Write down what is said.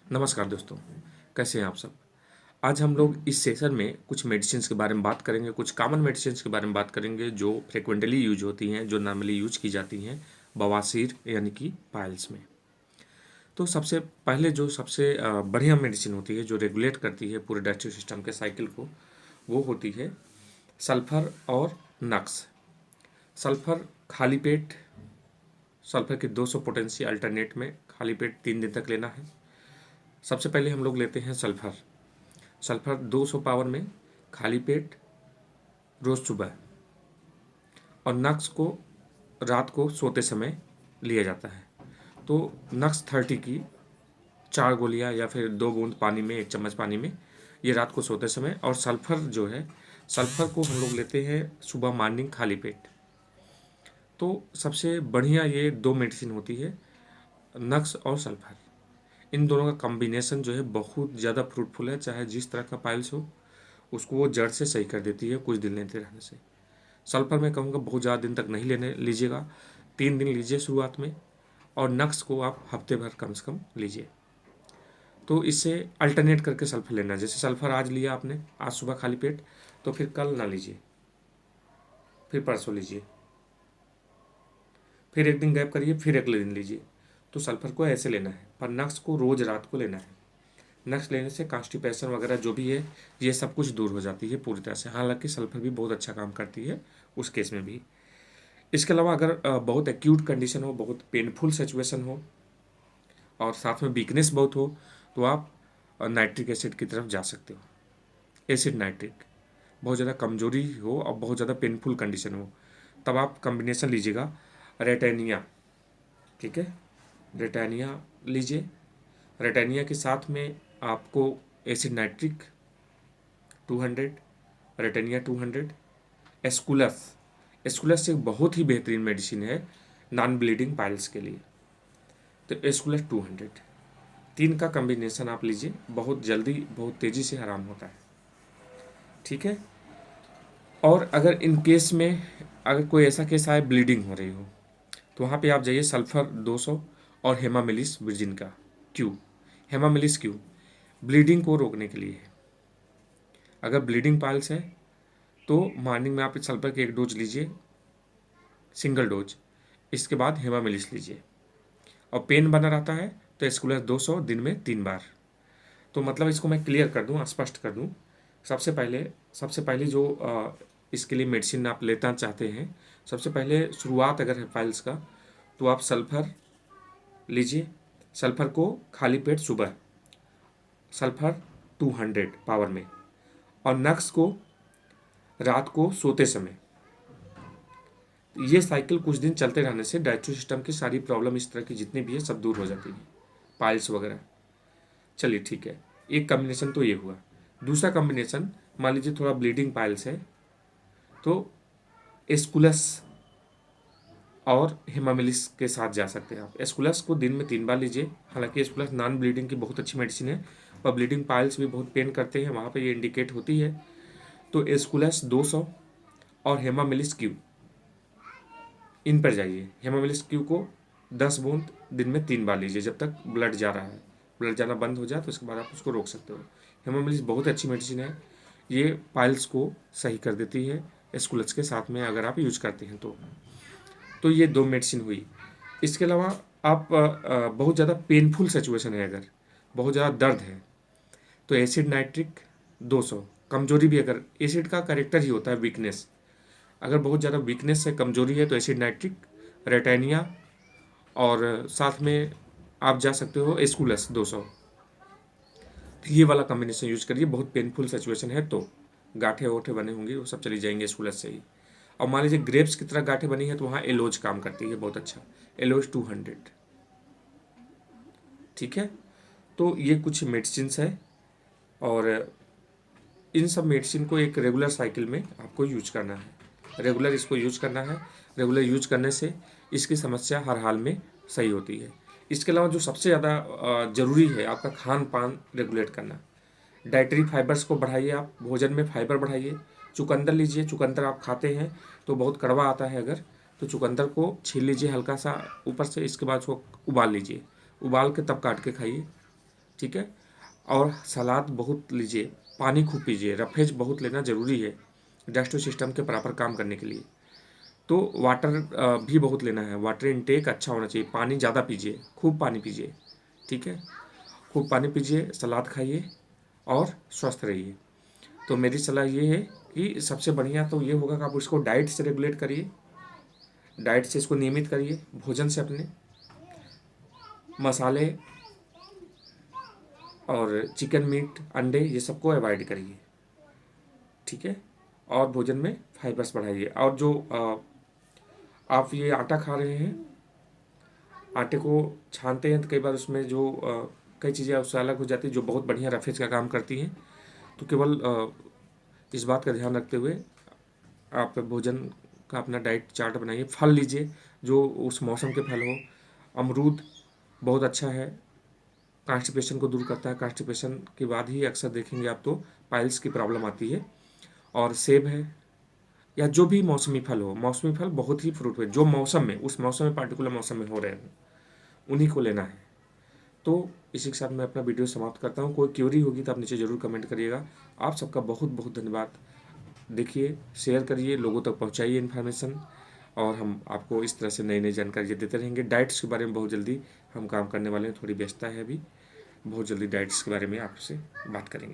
नमस्कार दोस्तों, कैसे हैं आप सब। आज हम लोग इस सेशन में कुछ मेडिसिन्स के बारे में बात करेंगे, कुछ कॉमन मेडिसिन्स के बारे में बात करेंगे जो फ्रिक्वेंटली यूज होती हैं, जो नॉर्मली यूज की जाती हैं बवासीर यानी कि पाइल्स में। तो सबसे पहले जो सबसे बढ़िया मेडिसिन होती है जो रेगुलेट करती है पूरे डाइजेस्टिव सिस्टम के साइकिल को, वो होती है सल्फर और नक्स। सल्फर खाली पेट, सल्फर की 200 पोटेंसी अल्टरनेट में खाली पेट 3 दिन तक लेना है। सबसे पहले हम लोग लेते हैं सल्फर। सल्फर 200 पावर में खाली पेट रोज़ सुबह, और नक्स को रात को सोते समय लिया जाता है। तो नक्स 30 की 4 गोलियां या फिर 2 बूंद पानी में, 1 चम्मच पानी में, ये रात को सोते समय। और सल्फर जो है, सल्फर को हम लोग लेते हैं सुबह मॉर्निंग खाली पेट। तो सबसे बढ़िया ये 2 मेडिसिन होती है, नक्स और सल्फर। इन दोनों का कॉम्बिनेशन जो है बहुत ज़्यादा फ्रूटफुल है। चाहे जिस तरह का पाइल्स हो, उसको वो जड़ से सही कर देती है कुछ दिन लेते रहने से। सल्फर मैं कहूँगा बहुत ज़्यादा दिन तक नहीं लेने लीजिएगा, 3 दिन लीजिए शुरुआत में, और नक्स को आप हफ्ते भर कम से कम लीजिए। तो इससे अल्टरनेट करके सल्फर लेना है। जैसे सल्फर आज लिया आपने, आज सुबह खाली पेट, तो फिर कल ना लीजिए, फिर परसों लीजिए, फिर 1 दिन गैप करिए, फिर अगले दिन लीजिए। तो सल्फर को ऐसे लेना है, पर नक्स को रोज़ रात को लेना है। नक्स लेने से कॉन्स्टिपेशन वगैरह जो भी है, ये सब कुछ दूर हो जाती है पूरी तरह से। हालांकि सल्फर भी बहुत अच्छा काम करती है उस केस में भी। इसके अलावा अगर बहुत एक्यूट कंडीशन हो, बहुत पेनफुल सिचुएशन हो, और साथ में वीकनेस बहुत हो, तो आप नाइट्रिक एसिड की तरफ जा सकते हो। एसिड नाइट्रिक, बहुत ज़्यादा कमजोरी हो और बहुत ज़्यादा पेनफुल कंडीशन हो, तब आप कॉम्बिनेशन लीजिएगा रेटेनिया। ठीक है, रेटेनिया लीजिए। रेटेनिया के साथ में आपको एसिड नाइट्रिक 200, रेटेनिया 200, एस्कुलस। एस्कुलस एक बहुत ही बेहतरीन मेडिसिन है नॉन ब्लीडिंग पाइल्स के लिए। तो एस्कुलस 200, 3 का कॉम्बिनेशन आप लीजिए, बहुत जल्दी बहुत तेज़ी से आराम होता है। ठीक है। और अगर इन केस में अगर कोई ऐसा केस आए ब्लीडिंग हो रही हो, तो वहाँ पे आप जाइए सल्फर 200 और हेमामिलिस वर्जिन का क्यू। हेमामिलिस क्यू ब्लीडिंग को रोकने के लिए है। अगर ब्लीडिंग पाइल्स है तो मॉर्निंग में आप सल्फर के 1 डोज लीजिए, सिंगल डोज। इसके बाद हेमामिलिस लीजिए। और पेन बना रहता है तो एस्कुलस 200 दिन में 3 बार। तो मतलब इसको मैं क्लियर कर दूं, स्पष्ट कर दूं। सबसे पहले जो इसके लिए मेडिसिन आप लेना चाहते हैं, सबसे पहले शुरुआत अगर है फाइल्स का, तो आप सल्फर लीजिए। सल्फर को खाली पेट सुबह, सल्फर 200 पावर में, और नक्स को रात को सोते समय। ये साइकिल कुछ दिन चलते रहने से डाइजेस्टिव सिस्टम की सारी प्रॉब्लम इस तरह की जितनी भी है सब दूर हो जाती है, पाइल्स वगैरह। चलिए ठीक है, एक कॉम्बिनेशन तो ये हुआ। दूसरा कॉम्बिनेशन, मान लीजिए थोड़ा ब्लीडिंग पाइल्स है, तो एस्कुलस और हेमामिलिस के साथ जा सकते हैं आप। एस्कुलस को दिन में 3 बार लीजिए। हालांकि एस्कुलस नॉन ब्लीडिंग की बहुत अच्छी मेडिसिन है, पर ब्लीडिंग पाइल्स भी बहुत पेन करते हैं, वहाँ पे ये इंडिकेट होती है। तो एस्कुलस 200 और हेमामिलिस क्यू, इन पर जाइए। हेमामिलिस क्यू को 10 बूंद दिन में 3 बार लीजिए, जब तक ब्लड जा रहा है। ब्लड जाना बंद हो जाए तो उसके बाद आप उसको रोक सकते हो। हेमामिलिस बहुत अच्छी मेडिसिन है, ये पाइल्स को सही कर देती है एस्कुलस के साथ में अगर आप यूज करते हैं तो ये 2 मेडिसिन हुई। इसके अलावा आप बहुत ज़्यादा पेनफुल सिचुएशन है, अगर बहुत ज़्यादा दर्द है, तो एसिड नाइट्रिक 200। कमजोरी भी, अगर एसिड का कैरेक्टर ही होता है वीकनेस, अगर बहुत ज़्यादा वीकनेस है, कमजोरी है, तो एसिड नाइट्रिक, रेटेनिया, और साथ में आप जा सकते हो एस्कुलस 200। ये वाला कॉम्बिनेशन यूज करिए। बहुत पेनफुल सिचुएशन है तो गांठे वाठे बने होंगे, वो सब चली जाएंगे एस्कुलस से ही। और मान लीजिए ग्रेप्स की तरह गांठें बनी है, तो वहाँ एलोज काम करती है बहुत अच्छा, एलोज 200। ठीक है। तो ये कुछ मेडिसिन है, और इन सब मेडिसिन को एक रेगुलर साइकिल में आपको यूज करना है। रेगुलर इसको यूज करना है। रेगुलर यूज करने से इसकी समस्या हर हाल में सही होती है। इसके अलावा जो सबसे ज़्यादा ज़रूरी है, आपका खान पान रेगुलेट करना। डाइटरी फाइबर्स को बढ़ाइए, आप भोजन में फाइबर बढ़ाइए। चुकंदर लीजिए। चुकंदर आप खाते हैं तो बहुत कड़वा आता है, अगर तो चुकंदर को छील लीजिए हल्का सा ऊपर से, इसके बाद उसको उबाल लीजिए। उबाल के तब काट के खाइए, ठीक है। और सलाद बहुत लीजिए, पानी खूब पीजिए, रफेज बहुत लेना ज़रूरी है डाइजेस्टिव सिस्टम के प्रॉपर काम करने के लिए। तो वाटर भी बहुत लेना है, वाटर इनटेक अच्छा होना चाहिए, पानी ज़्यादा पीजिए, खूब पानी पीजिए, ठीक है। खूब पानी पीजिए, सलाद खाइए और स्वस्थ रहिए। तो मेरी सलाह ये है कि सबसे बढ़िया तो ये होगा कि आप उसको डाइट से रेगुलेट करिए, डाइट से इसको नियमित करिए, भोजन से अपने मसाले और चिकन मीट अंडे ये सबको अवॉइड करिए, ठीक है। और भोजन में फाइबर्स बढ़ाइए। और जो आप ये आटा खा रहे हैं, आटे को छानते हैं तो कई बार उसमें जो कई चीज़ें उससे अलग हो जाती है जो बहुत बढ़िया रफेज का काम करती हैं। तो केवल इस बात का ध्यान रखते हुए आप भोजन का अपना डाइट चार्ट बनाइए। फल लीजिए जो उस मौसम के फल हो। अमरूद बहुत अच्छा है, कॉन्स्टिपेशन को दूर करता है। कॉन्स्टिपेशन के बाद ही अक्सर देखेंगे आप तो पाइल्स की प्रॉब्लम आती है। और सेब है, या जो भी मौसमी फल हो, मौसमी फल बहुत ही फ्रूट है जो मौसम में, उस मौसम में, पार्टिकुलर मौसम में हो रहे हैं, उन्हीं को लेना है। तो इसी के साथ मैं अपना वीडियो समाप्त करता हूँ। कोई क्यूरी होगी तो आप नीचे ज़रूर कमेंट करिएगा। आप सबका बहुत बहुत धन्यवाद। देखिए, शेयर करिए, लोगों तक पहुँचाइए इन्फॉर्मेशन, और हम आपको इस तरह से नई नई जानकारी देते रहेंगे। डाइट्स के बारे में बहुत जल्दी हम काम करने वाले हैं, थोड़ी व्यस्तता है अभी, बहुत जल्दी डाइट्स के बारे में आपसे बात करेंगे।